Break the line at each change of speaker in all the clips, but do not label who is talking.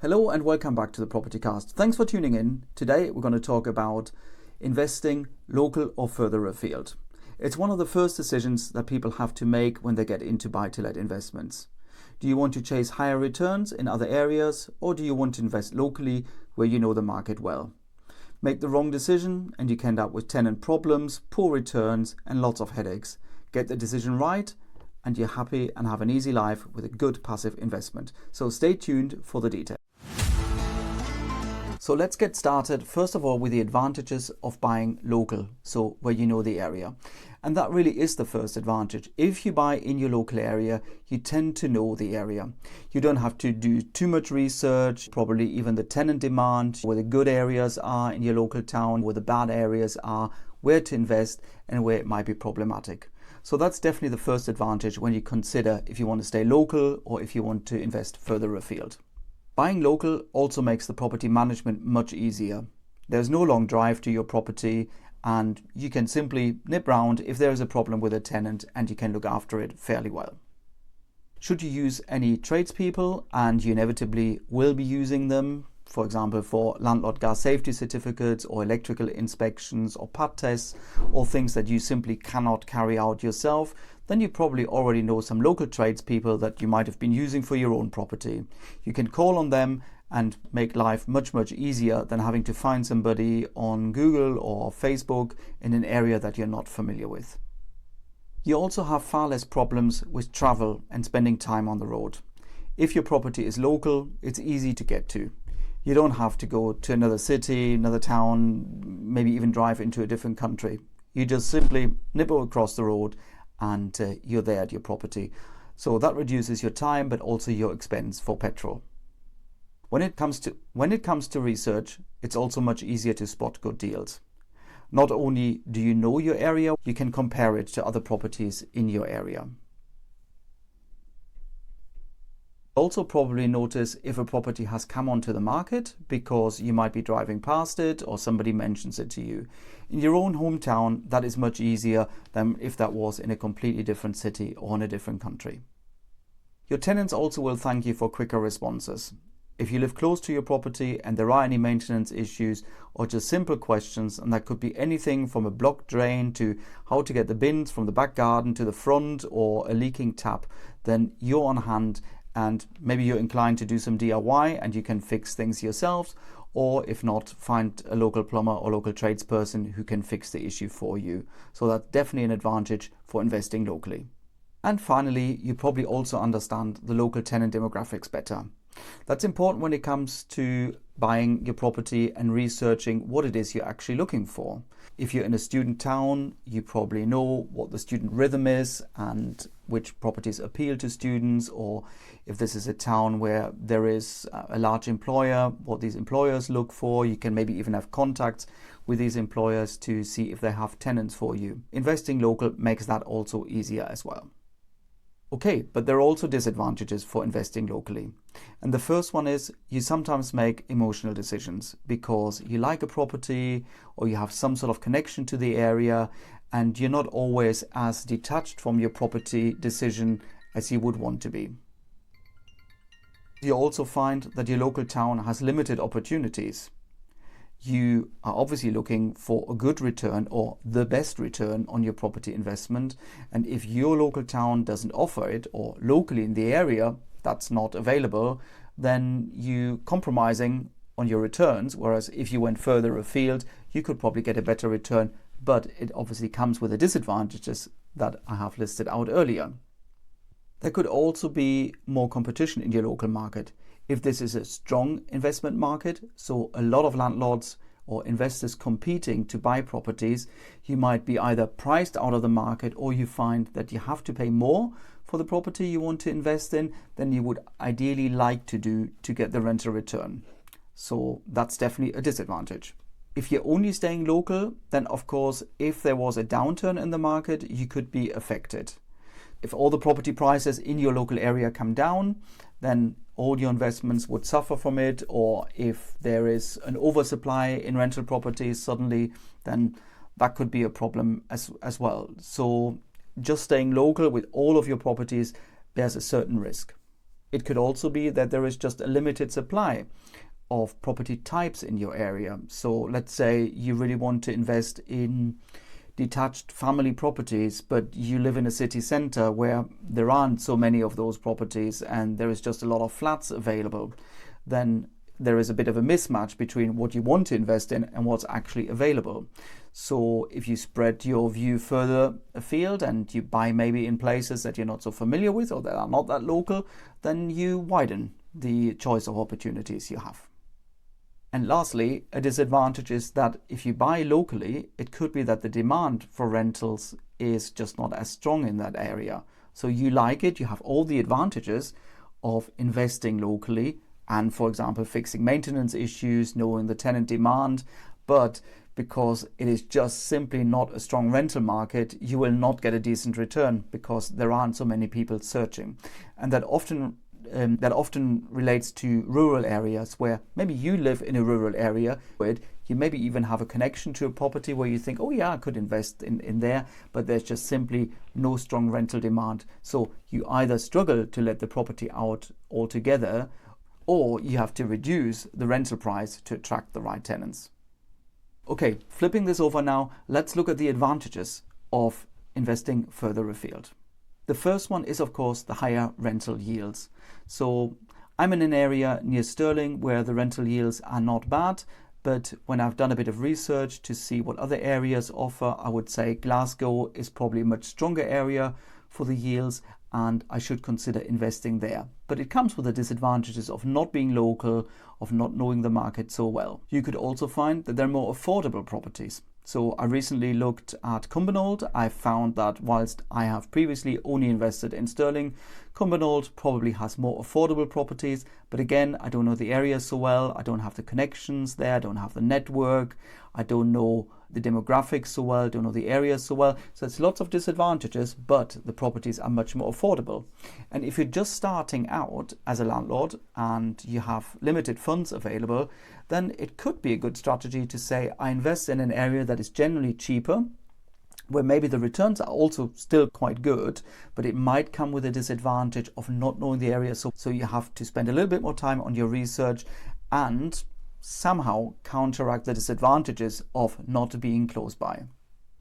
Hello and welcome back to the Property Cast. Thanks for tuning in. Today we're going to talk about investing local or further afield. It's one of the first decisions that people have to make when they get into buy-to-let investments. Do you want to chase higher returns in other areas, or do you want to invest locally where you know the market well? Make the wrong decision and you can end up with tenant problems, poor returns and lots of headaches. Get the decision right and you're happy and have an easy life with a good passive investment. So stay tuned for the details. So let's get started first of all with the advantages of buying local, so where you know the area. And that really is the first advantage. If you buy in your local area, you tend to know the area. You don't have to do too much research, probably even the tenant demand, where the good areas are in your local town, where the bad areas are, where to invest and where it might be problematic. So that's definitely the first advantage when you consider if you want to stay local or if you want to invest further afield. Buying local also makes the property management much easier. There's no long drive to your property and you can simply nip round if there is a problem with a tenant and you can look after it fairly well. Should you use any tradespeople, and you inevitably will be using them, for example for landlord gas safety certificates or electrical inspections or pad tests or things that you simply cannot carry out yourself, then you probably already know some local tradespeople that you might have been using for your own property. You can call on them and make life much easier than having to find somebody on Google or Facebook in an area that you're not familiar with. You also have far less problems with travel and spending time on the road. If your property is local, it's easy to get to. You don't have to go to another city, another town, maybe even drive into a different country. You just simply nip across the road and you're there at your property. So that reduces your time but also your expense for petrol. When it comes to research, it's also much easier to spot good deals. Not only do you know your area, you can compare it to other properties in your area. Also probably notice if a property has come onto the market because you might be driving past it or somebody mentions it to you. In your own hometown, that is much easier than if that was in a completely different city or in a different country. Your tenants also will thank you for quicker responses. If you live close to your property and there are any maintenance issues or just simple questions, and that could be anything from a blocked drain to how to get the bins from the back garden to the front or a leaking tap, then you're on hand. And maybe you're inclined to do some DIY and you can fix things yourselves, or if not, find a local plumber or local tradesperson who can fix the issue for you. So that's definitely an advantage for investing locally. And finally, you probably also understand the local tenant demographics better. That's important when it comes to buying your property and researching what it is you're actually looking for. If you're in a student town, you probably know what the student rhythm is and which properties appeal to students, or if this is a town where there is a large employer, what these employers look for. You can maybe even have contacts with these employers to see if they have tenants for you. Investing local makes that also easier as well. Okay, but there are also disadvantages for investing locally. And the first one is you sometimes make emotional decisions because you like a property or you have some sort of connection to the area and you're not always as detached from your property decision as you would want to be. You also find that your local town has limited opportunities. You are obviously looking for a good return or the best return on your property investment, and if your local town doesn't offer it, or locally in the area that's not available, then you compromising on your returns, whereas if you went further afield you could probably get a better return, but it obviously comes with the disadvantages that I have listed out earlier. There could also be more competition in your local market. If this is a strong investment market, so a lot of landlords or investors competing to buy properties, you might be either priced out of the market or you find that you have to pay more for the property you want to invest in than you would ideally like to do to get the rental return. So that's definitely a disadvantage. If you're only staying local, then of course, if there was a downturn in the market, you could be affected. If all the property prices in your local area come down, then all your investments would suffer from it, or if there is an oversupply in rental properties suddenly, then that could be a problem as well. So just staying local with all of your properties bears a certain risk. It could also be that there is just a limited supply of property types in your area. So let's say you really want to invest in detached family properties, but you live in a city centre where there aren't so many of those properties and there is just a lot of flats available. Then there is a bit of a mismatch between what you want to invest in and what's actually available. So if you spread your view further afield and you buy maybe in places that you're not so familiar with or that are not that local, then you widen the choice of opportunities you have. And lastly, a disadvantage is that if you buy locally, it could be that the demand for rentals is just not as strong in that area. So you like it, you have all the advantages of investing locally and, for example, fixing maintenance issues, knowing the tenant demand, but because it is just simply not a strong rental market, you will not get a decent return because there aren't so many people searching. And that often relates to rural areas where maybe you live in a rural area where you maybe even have a connection to a property where you think, oh yeah, I could invest in there, but there's just simply no strong rental demand. So you either struggle to let the property out altogether, or you have to reduce the rental price to attract the right tenants. Okay, flipping this over now, let's look at the advantages of investing further afield. The first one is, of course, the higher rental yields. So I'm in an area near Stirling where the rental yields are not bad, but when I've done a bit of research to see what other areas offer, I would say Glasgow is probably a much stronger area for the yields, and I should consider investing there. But it comes with the disadvantages of not being local, of not knowing the market so well. You could also find that there are more affordable properties. So I recently looked at Cumbernauld. I found that whilst I have previously only invested in Stirling, Cumbernauld probably has more affordable properties. But again, I don't know the area so well. I don't have the connections there. I don't have the network. I don't know the demographics so well. Don't know the area so well. So it's lots of disadvantages, but the properties are much more affordable. And if you're just starting out as a landlord and you have limited funds available, then it could be a good strategy to say, I invest in an area that is generally cheaper, where maybe the returns are also still quite good, but it might come with a disadvantage of not knowing the area. So you have to spend a little bit more time on your research and somehow counteract the disadvantages of not being close by.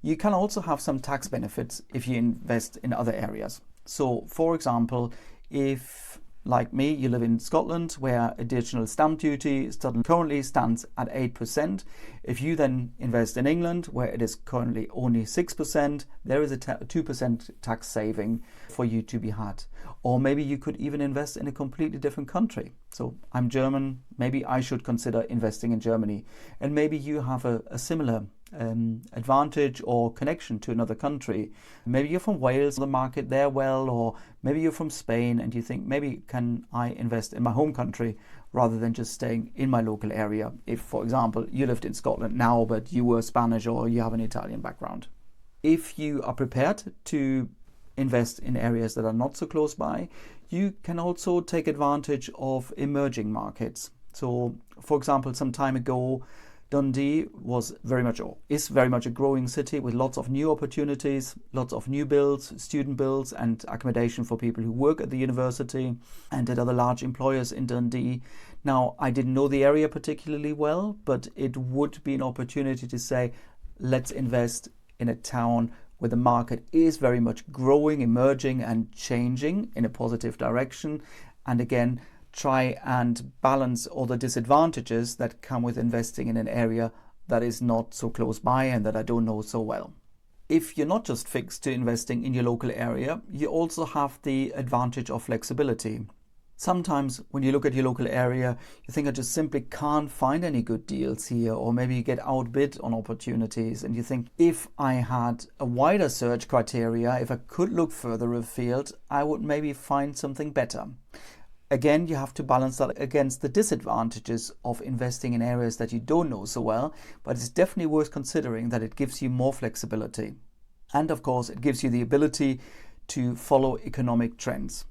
You can also have some tax benefits if you invest in other areas. So for example, if like me, you live in Scotland where additional stamp duty currently stands at 8%. If you then invest in England where it is currently only 6%, there is a 2% tax saving for you to be had. Or maybe you could even invest in a completely different country. So I'm German, maybe I should consider investing in Germany. And maybe you have a similar advantage or connection to another country. Maybe you're from Wales, the market there well, or maybe you're from Spain and you think, maybe can I invest in my home country rather than just staying in my local area. If, for example, you lived in Scotland now, but you were Spanish or you have an Italian background. If you are prepared to invest in areas that are not so close by, you can also take advantage of emerging markets. So, for example, some time ago, Dundee is very much a growing city with lots of new opportunities, lots of new builds, student builds and accommodation for people who work at the university and at other large employers in Dundee. Now, I didn't know the area particularly well, but it would be an opportunity to say, let's invest in a town where the market is very much growing, emerging and changing in a positive direction. And again, try and balance all the disadvantages that come with investing in an area that is not so close by and that I don't know so well. If you're not just fixed to investing in your local area, you also have the advantage of flexibility. Sometimes when you look at your local area, you think I just simply can't find any good deals here, or maybe you get outbid on opportunities and you think if I had a wider search criteria, if I could look further afield, I would maybe find something better. Again, you have to balance that against the disadvantages of investing in areas that you don't know so well, but it's definitely worth considering that it gives you more flexibility. And of course, it gives you the ability to follow economic trends.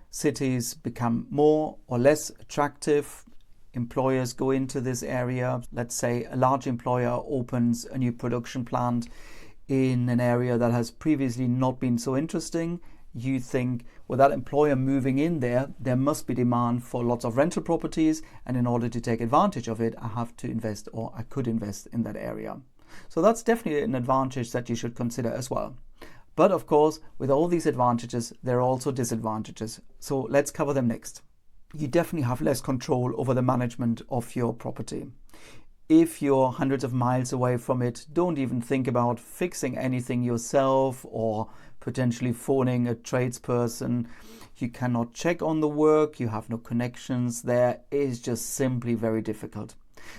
Cities become more or less attractive. Employers go into this area. Let's say a large employer opens a new production plant in an area that has previously not been so interesting. you think, with that employer moving in there, there must be demand for lots of rental properties, and in order to take advantage of it, I have to invest, or I could invest in that area. So that's definitely an advantage that you should consider as well. But of course, with all these advantages, there are also disadvantages. So let's cover them next. You definitely have less control over the management of your property. If you're hundreds of miles away from it, don't even think about fixing anything yourself or potentially phoning a tradesperson. You cannot check on the work, you have no connections there. It is just simply very difficult.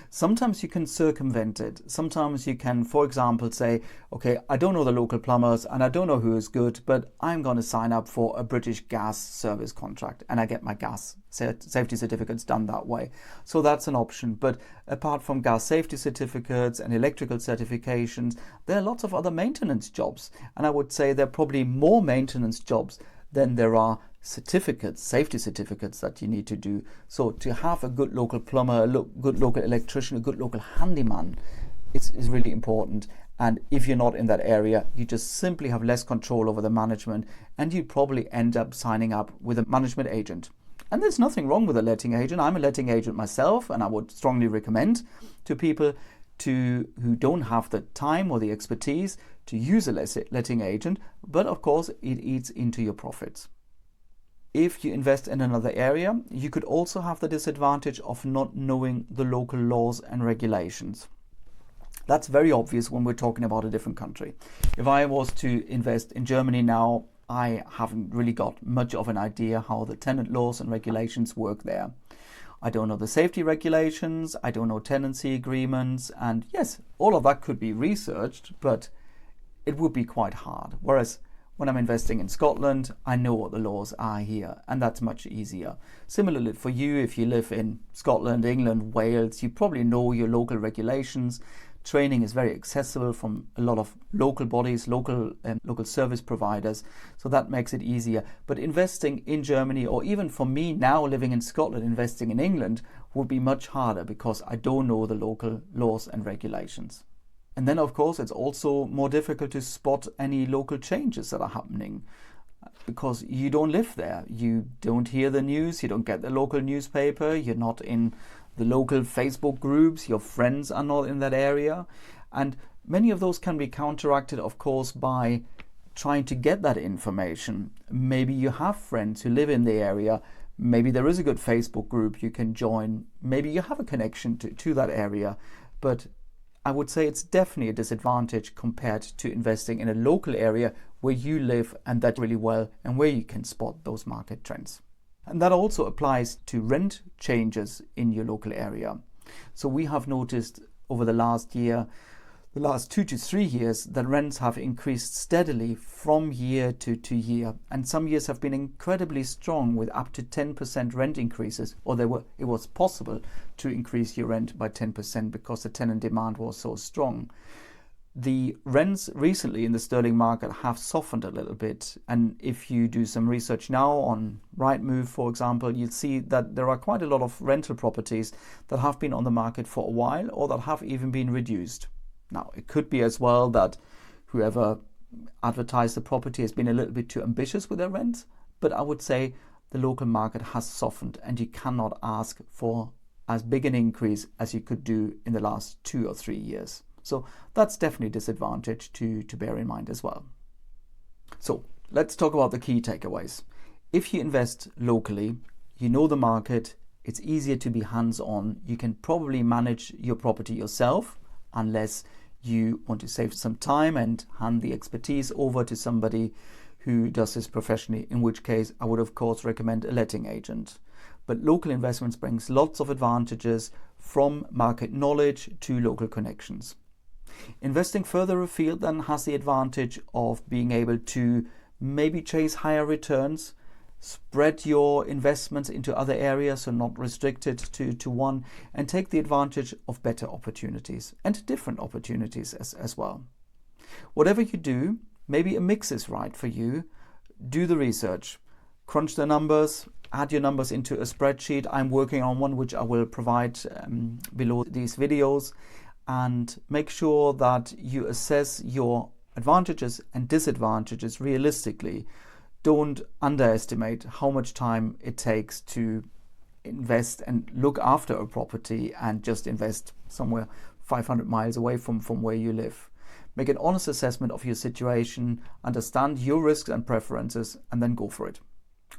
Sometimes you can circumvent it. Sometimes you can, for example, say, okay, I don't know the local plumbers and I don't know who is good, but I'm going to sign up for a British gas service contract and I get my gas safety certificates done that way. So that's an option. But apart from gas safety certificates and electrical certifications, there are lots of other maintenance jobs. And I would say there are probably more maintenance jobs than there are certificates, safety certificates that you need to do. So to have a good local plumber, a good local electrician, a good local handyman is really important. And if you're not in that area, you just simply have less control over the management, and you probably end up signing up with a management agent. And there's nothing wrong with a letting agent. I'm a letting agent myself, and I would strongly recommend to people who don't have the time or the expertise to use a letting agent, but of course it eats into your profits. If you invest in another area, you could also have the disadvantage of not knowing the local laws and regulations. That's very obvious when we're talking about a different country. If I was to invest in Germany now, I haven't really got much of an idea how the tenant laws and regulations work there. I don't know the safety regulations, I don't know tenancy agreements, and yes, all of that could be researched, but it would be quite hard. Whereas when I'm investing in Scotland, I know what the laws are here, and that's much easier. Similarly for you, if you live in Scotland, England, Wales, you probably know your local regulations. Training is very accessible from a lot of local bodies, local service providers, so that makes it easier. But investing in Germany, or even for me now living in Scotland, investing in England would be much harder because I don't know the local laws and regulations. And then, of course, it's also more difficult to spot any local changes that are happening because you don't live there. You don't hear the news, you don't get the local newspaper, you're not in the local Facebook groups, your friends are not in that area. And many of those can be counteracted, of course, by trying to get that information. Maybe you have friends who live in the area. Maybe there is a good Facebook group you can join. Maybe you have a connection to that area. But I would say it's definitely a disadvantage compared to investing in a local area where you live and that really well and where you can spot those market trends. And that also applies to rent changes in your local area. So we have noticed over the last 2 to 3 years, that rents have increased steadily from year to year. And some years have been incredibly strong with up to 10% rent increases, or it was possible to increase your rent by 10% because the tenant demand was so strong. The rents recently in the sterling market have softened a little bit. And if you do some research now on Rightmove, for example, you'll see that there are quite a lot of rental properties that have been on the market for a while or that have even been reduced. Now, it could be as well that whoever advertised the property has been a little bit too ambitious with their rent, but I would say the local market has softened and you cannot ask for as big an increase as you could do in the last 2 or 3 years. So that's definitely a disadvantage to bear in mind as well. So let's talk about the key takeaways. If you invest locally, you know the market, it's easier to be hands-on. You can probably manage your property yourself unless you want to save some time and hand the expertise over to somebody who does this professionally, in which case I would of course recommend a letting agent. But local investments brings lots of advantages from market knowledge to local connections. Investing further afield then has the advantage of being able to maybe chase higher returns, spread your investments into other areas, so not restricted to one, and take the advantage of better opportunities and different opportunities as well. Whatever you do, maybe a mix is right for you. Do the research, crunch the numbers, add your numbers into a spreadsheet. I'm working on one which I will provide below these videos, and make sure that you assess your advantages and disadvantages realistically don't underestimate how much time it takes to invest and look after a property and just invest somewhere 500 miles away from where you live. Make an honest assessment of your situation, understand your risks and preferences, and then go for it.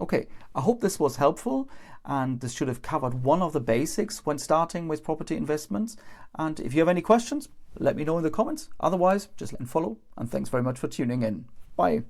Okay, I hope this was helpful, and this should have covered one of the basics when starting with property investments. And if you have any questions, let me know in the comments. Otherwise, just follow, and thanks very much for tuning in. Bye.